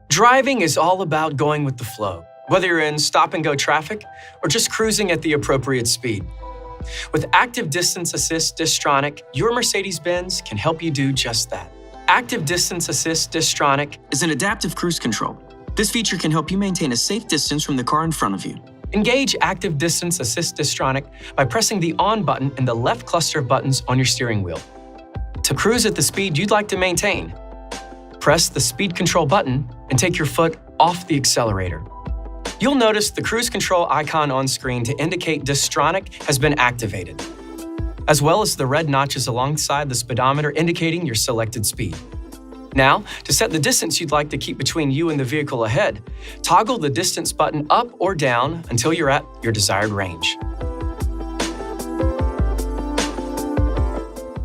Driving is all about going with the flow, whether you're in stop-and-go traffic or just cruising at the appropriate speed. With Active Distance Assist Distronic, your Mercedes-Benz can help you do just that. Active Distance Assist Distronic is an adaptive cruise control. This feature can help you maintain a safe distance from the car in front of you. Engage Active Distance Assist Distronic by pressing the On button in the left cluster of buttons on your steering wheel. To cruise at the speed you'd like to maintain, press the Speed Control button and take your foot off the accelerator. You'll notice the cruise control icon on screen to indicate Distronic has been activated, as well as the red notches alongside the speedometer indicating your selected speed. Now, to set the distance you'd like to keep between you and the vehicle ahead, toggle the distance button up or down until you're at your desired range.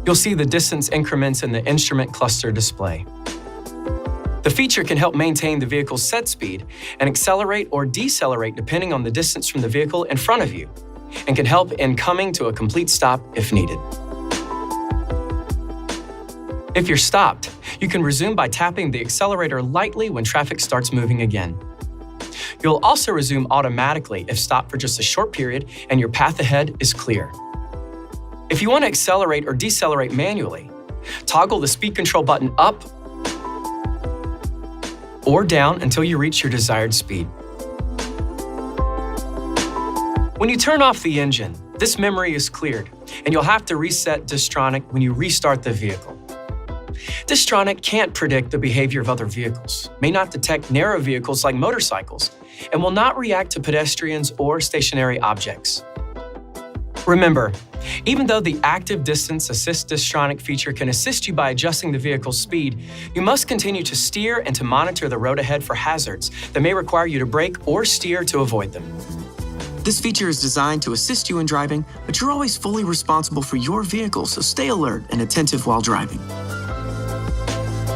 You'll see the distance increments in the instrument cluster display. The feature can help maintain the vehicle's set speed and accelerate or decelerate depending on the distance from the vehicle in front of you, and can help in coming to a complete stop if needed. If you're stopped, you can resume by tapping the accelerator lightly when traffic starts moving again. You'll also resume automatically if stopped for just a short period and your path ahead is clear. If you want to accelerate or decelerate manually, toggle the speed control button up or down until you reach your desired speed. When you turn off the engine, this memory is cleared, and you'll have to reset Distronic when you restart the vehicle. Distronic can't predict the behavior of other vehicles, may not detect narrow vehicles like motorcycles, and will not react to pedestrians or stationary objects. Remember, even though the Active Distance Assist Distronic feature can assist you by adjusting the vehicle's speed, you must continue to steer and to monitor the road ahead for hazards that may require you to brake or steer to avoid them. This feature is designed to assist you in driving, but you're always fully responsible for your vehicle, so stay alert and attentive while driving.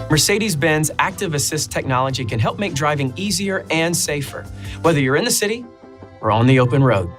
Mercedes-Benz Active Assist technology can help make driving easier and safer, whether you're in the city or on the open road.